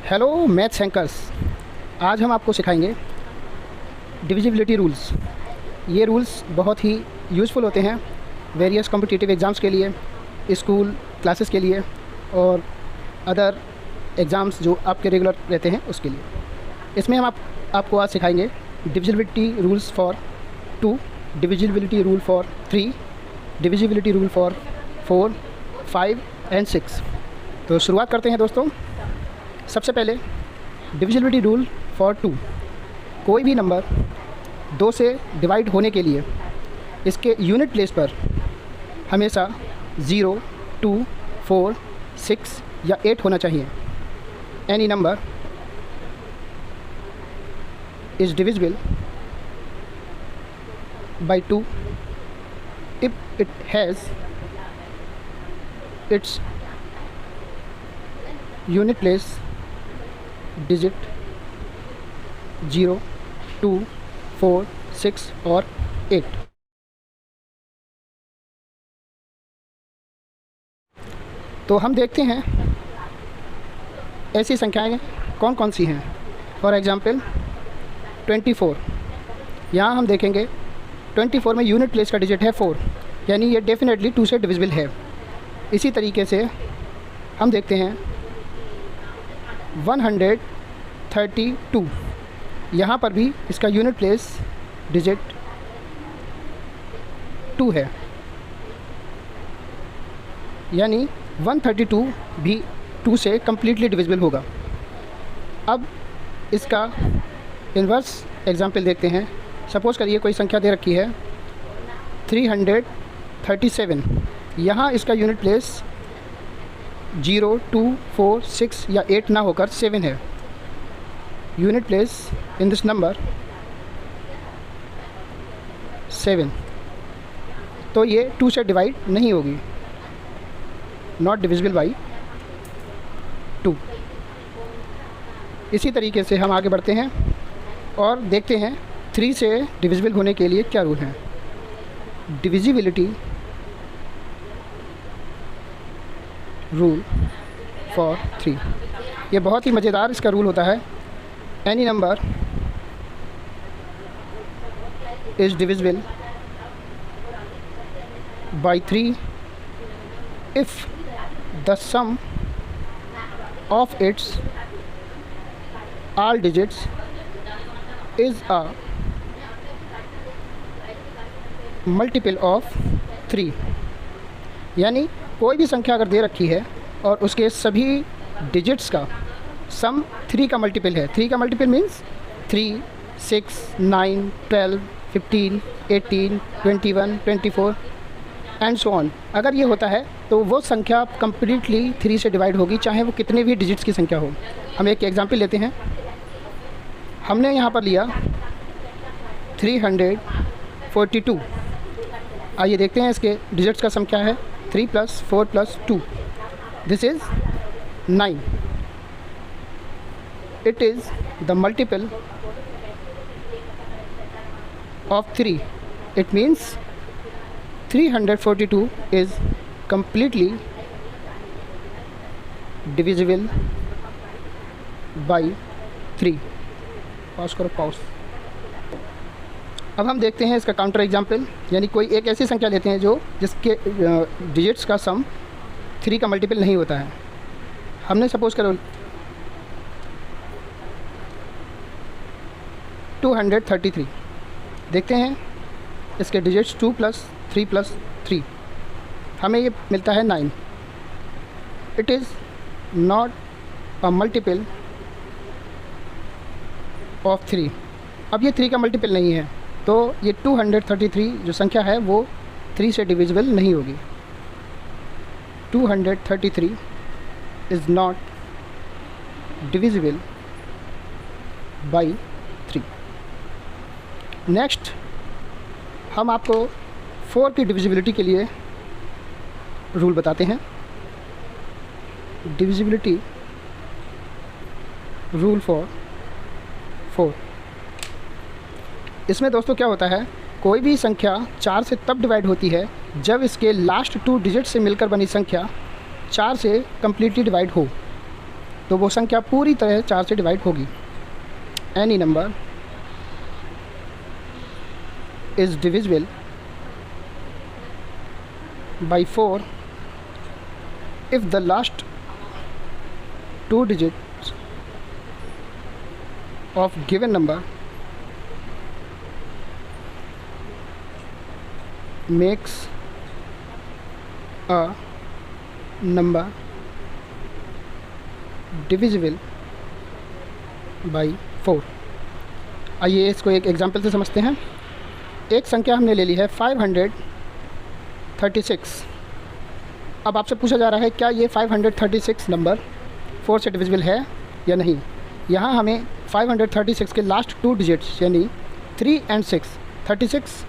Hello maths हैंकर्स। आज हम आपको सिखाएंगे डिविजिबिलिटी रूल्स। ये रूल्स बहुत ही यूज़फुल होते हैं वेरियस कॉम्पिटिटिव एग्ज़ाम्स के लिए, स्कूल क्लासेस के लिए और अदर एग्ज़ाम्स जो आपके रेगुलर रहते हैं उसके लिए। इसमें हम आपको आज सिखाएंगे divisibility rules for 2, divisibility rule for 3, divisibility rule for 4, 5 and 6। तो शुरुआत करते हैं दोस्तों। सबसे पहले डिविजिबिलिटी रूल फॉर 2। कोई भी नंबर 2 से डिवाइड होने के लिए इसके यूनिट प्लेस पर हमेशा 0, 2, 4, 6 या 8 होना चाहिए। Any number is divisible by 2 if it has its unit place digit 0, 2, 4, 6 और 8। तो हम देखते हैं ऐसी संख्याएं कौन कौन सी हैं। For example 24। यहाँ हम देखेंगे 24 में यूनिट प्लेस का डिजिट है 4, यानी ये डेफिनेटली 2 से डिविजिबल है। इसी तरीके से हम देखते हैं 132। यहाँ पर भी इसका यूनिट प्लेस डिजिट 2 है, यानी 132 भी 2 से कम्प्लीटली डिविजिबल होगा। अब इसका इन्वर्स एग्जाम्पल देखते हैं। सपोज़ करिए कोई संख्या दे रखी है 337। यहाँ इसका यूनिट प्लेस 0, 2, 4, 6 या 8 ना होकर 7 है। Unit place in this number 7, तो ये 2 से डिवाइड नहीं होगी, नॉट डिविजिबल बाई 2। इसी तरीके से हम आगे बढ़ते हैं और देखते हैं 3 से डिविजिबल होने के लिए क्या रूल हैं। Divisibility rule for 3। ये बहुत ही मज़ेदार इसका रूल होता है। Any number is divisible by 3 if the sum of its all digits is a multiple of 3। यानी कोई भी संख्या अगर दे रखी है और उसके सभी डिजिट्स का सम 3 का मल्टीपल है। 3 का multiple means 3, 6, 9, 12, 15, 18, 21, 24 and so on. अगर ये होता है तो वो संख्या कम्प्लीटली 3 से डिवाइड होगी, चाहे वो कितने भी डिजिट्स की संख्या हो। हम एक एग्जांपल लेते हैं। हमने यहाँ पर लिया 342। आइए देखते हैं इसके डिजिट्स का सम क्या है। 3 + 4 + 2, this is 9। It is the multiple of 3। It means 342 is completely divisible by 3। Pause करो, पॉज। अब हम देखते हैं इसका काउंटर एग्जाम्पल, यानी कोई एक ऐसी संख्या लेते हैं जिसके डिजिट्स का सम 3 का मल्टीपल नहीं होता है। हमने सपोज करो 233। देखते हैं इसके डिजिट्स 2 + 3 + 3, हमें ये मिलता है 9। It is not a multiple of 3। अब ये 3 का मल्टीपल नहीं है, तो ये 233 जो संख्या है वो 3 से डिविजिबल नहीं होगी। 233 is not divisible by 3। Next हम आपको 4 की डिविजिबिलिटी के लिए रूल बताते हैं। Divisibility rule for 4। इसमें दोस्तों क्या होता है, कोई भी संख्या 4 से तब डिवाइड होती है जब इसके लास्ट 2 डिजिट से मिलकर बनी संख्या 4 से कम्प्लीटली डिवाइड हो। तो वो संख्या पूरी तरह 4 से डिवाइड होगी। Any number is divisible by 4 if the last 2 digits of given number makes a number divisible by 4। आइए इसको एक एग्जांपल से समझते हैं। एक संख्या हमने ले ली है 536। अब आपसे पूछा जा रहा है क्या ये 536 नंबर 4 से डिविजिबल है या नहीं। यहाँ हमें 536 के लास्ट 2 डिजिट्स यानी 3 और 6, 36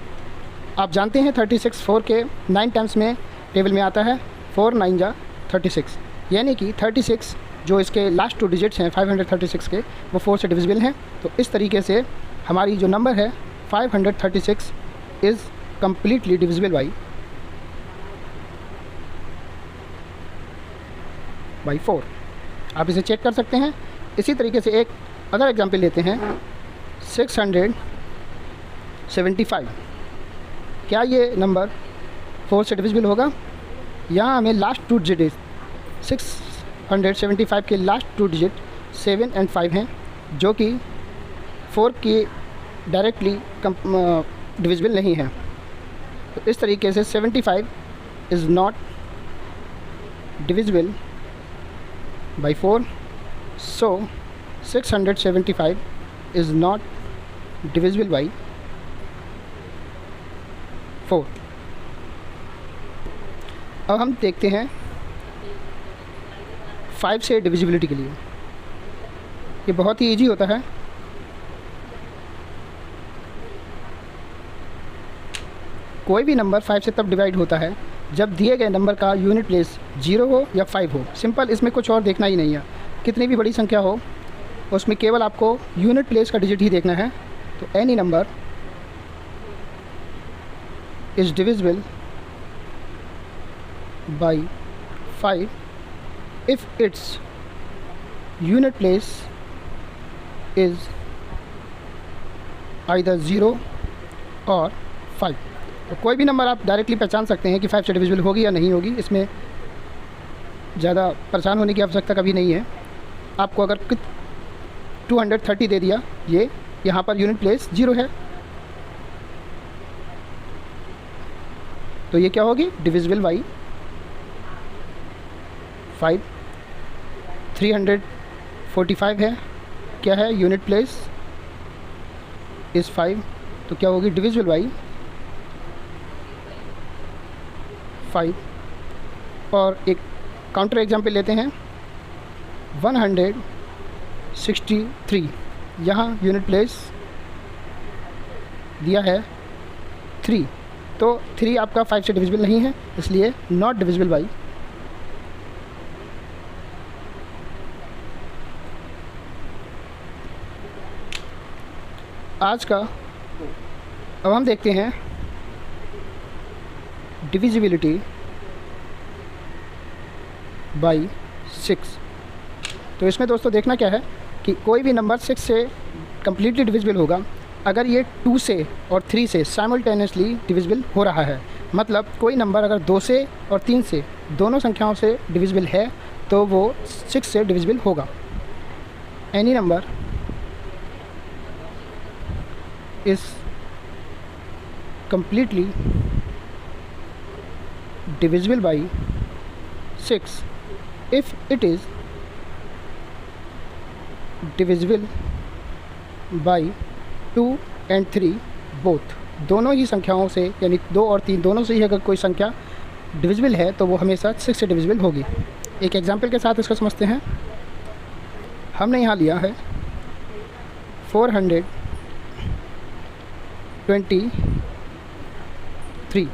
आप जानते हैं 36 4 के 9 टाइम्स में टेबल में आता है, 4 9 जा 36, यानी कि 36 जो इसके लास्ट 2 डिजिट्स हैं 536 के वो 4 से डिविजिबल हैं। तो इस तरीके से हमारी जो नंबर है 536 इज़ कम्प्लीटली डिविजिबल बाई 4। आप इसे चेक कर सकते हैं। इसी तरीके से एक अदर एग्जांपल लेते हैं 675। क्या ये नंबर 4 से डिविजिबल होगा। यहाँ हमें लास्ट 2 डिजिट 675 के लास्ट 2 डिजिट 7 और 5 हैं जो कि 4 की डायरेक्टली डिविजिबल नहीं है। तो इस तरीके से 75 is not divisible by 4, so 675 is not divisible by 4। अब हम देखते हैं 5 से डिविजिबिलिटी के लिए। ये बहुत ही इजी होता है। कोई भी नंबर 5 से तब डिवाइड होता है जब दिए गए नंबर का यूनिट प्लेस 0 हो या 5 हो। सिंपल, इसमें कुछ और देखना ही नहीं है। कितनी भी बड़ी संख्या हो उसमें केवल आपको यूनिट प्लेस का डिजिट ही देखना है। तो any number is divisible by 5 if its unit place is either 0 और 5। तो कोई भी नंबर आप डायरेक्टली पहचान सकते हैं कि 5 से डिविजिबल होगी या नहीं होगी। इसमें ज़्यादा परेशान होने की आवश्यकता कभी नहीं है। आपको अगर 230 दे दिया, ये यहाँ पर यूनिट प्लेस 0 है, तो ये क्या होगी डिविजिबल बाई 5। 345 है, क्या है यूनिट प्लेस इज़ 5, तो क्या होगी डिविजिबल बाई 5। और एक काउंटर एग्जाम्पल लेते हैं 163। यहाँ यूनिट प्लेस दिया है 3, तो 3 आपका 5 से डिविजिबल नहीं है, इसलिए नॉट डिविजिबल बाई 5। आज का अब हम देखते हैं डिविजिबिलिटी बाई 6। तो इसमें दोस्तों देखना क्या है कि कोई भी नंबर 6 से कम्प्लीटली डिविजिबल होगा अगर ये 2 से और 3 से साइमल्टेनियसली डिविजिबल हो रहा है। मतलब कोई नंबर अगर 2 से और 3 से दोनों संख्याओं से डिविजिबल है तो वो 6 से डिविजिबल होगा। Any number is completely divisible by 6 if it is divisible by 2 and 3 both। दोनों ही संख्याओं से यानी 2 और 3 दोनों से ही अगर कोई संख्या डिविजिबल है तो वो हमेशा 6 से डिविजिबल होगी। एक एग्जांपल के साथ इसको समझते हैं। हमने यहाँ लिया है 423।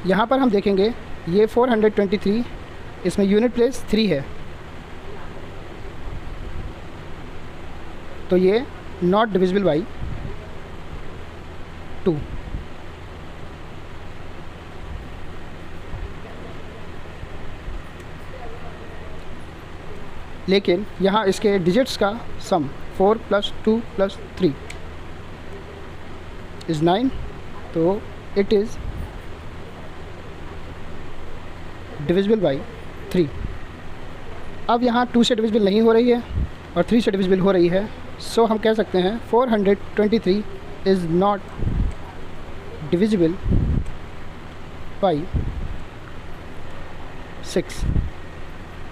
यहाँ पर हम देखेंगे ये 423, इसमें यूनिट प्लेस 3 है, तो ये नॉट डिविजिबल बाई 2। लेकिन यहाँ इसके डिजिट्स का सम 4 + 2 + 3 इज़ 9, तो इट इज़ डिविजिबल बाई 3। अब यहाँ 2 से डिविजिबल नहीं हो रही है और 3 से डिविजिबल हो रही है, सो हम कह सकते हैं 423 इज़ नॉट डिविजिबल बाई 6।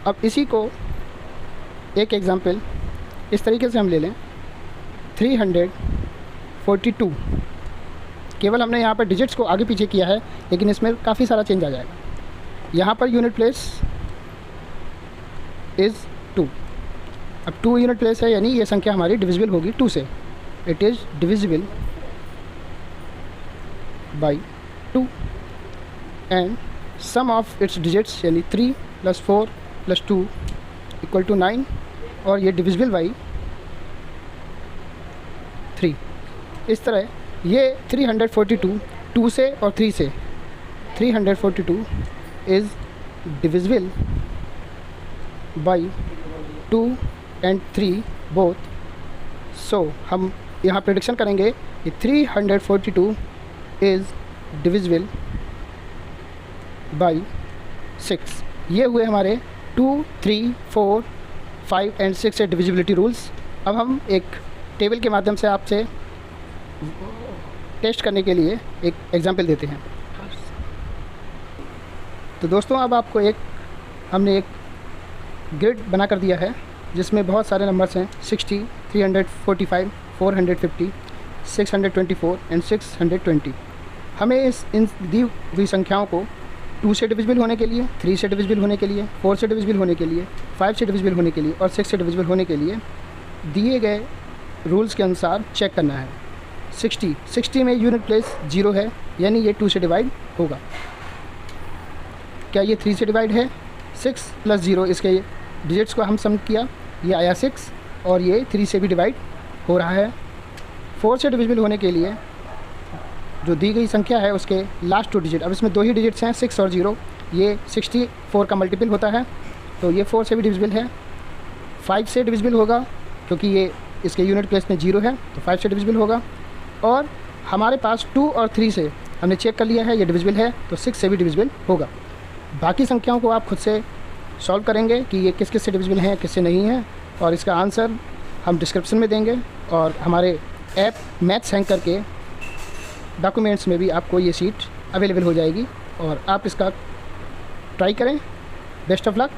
अब इसी को एक एग्ज़ाम्पल इस तरीके से हम ले लें, 342। केवल हमने यहाँ पर डिजिट्स को आगे पीछे किया है, लेकिन इसमें काफ़ी सारा चेंज आ जाएगा। यहाँ पर यूनिट प्लेस इज़ 2। अब 2 यूनिट प्लेस है, यानी ये संख्या हमारी डिविजिबल होगी 2 से। It is divisible by 2 and sum of its digits यानी 3 + 4 + 2 = 9, और ये डिविजिबल बाई 3। इस तरह ये 342 2 से और 3 से, 342 is divisible by 2 and 3 both. So हम यहाँ प्रेडिक्शन करेंगे कि 342 इज़ डिविजिबल बाई 6। ये हुए हमारे 2, 3, 4, 5 एंड 6 से डिविजिबिलिटी रूल्स। अब हम एक टेबल के माध्यम से आपसे टेस्ट करने के लिए एक एग्जांपल देते हैं। तो दोस्तों, अब आपको हमने एक ग्रिड बना कर दिया है जिसमें बहुत सारे नंबर्स हैं, 60, 345, 450, 624 एंड 620। हमें इन दी हुई संख्याओं को 2 से डिविजिबल होने के लिए, 3 से डिविजिबल होने के लिए, 4 से डिविजिबल होने के लिए, 5 से डिविजिबल होने के लिए और 6 से डिविजिबल होने के लिए दिए गए रूल्स के अनुसार चेक करना है। 60 में यूनिट प्लेस 0 है, यानी ये 2 से डिवाइड होगा। क्या ये 3 से डिवाइड है? 6 + 0, इसके डिजिट्स को हम सम किया, ये आया 6, और ये 3 से भी डिवाइड हो रहा है। 4 से डिविजिबल होने के लिए जो दी गई संख्या है उसके लास्ट 2 डिजिट, अब इसमें 2 ही डिजिट्स हैं, 6 और 0, ये 64 का मल्टीपल होता है, तो ये 4 से भी डिविजिबल है। 5 से डिविजिबल होगा क्योंकि ये इसके यूनिट प्लेस में 0 है, तो 5 से डिविजिबल होगा। और हमारे पास 2 और 3 से हमने चेक कर लिया है ये डिविजिबल है, तो 6 से भी डिविजिबल होगा। बाकी संख्याओं को आप खुद से सॉल्व करेंगे कि ये किस किस से डिविजिबल हैं, किस से नहीं है, और इसका आंसर हम डिस्क्रिप्शन में देंगे, और हमारे ऐप मैथ्स हैंकर के डॉक्यूमेंट्स में भी आपको ये सीट अवेलेबल हो जाएगी, और आप इसका ट्राई करें। Best of luck,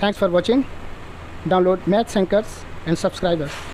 thanks for watching, download maths hankers and subscribers.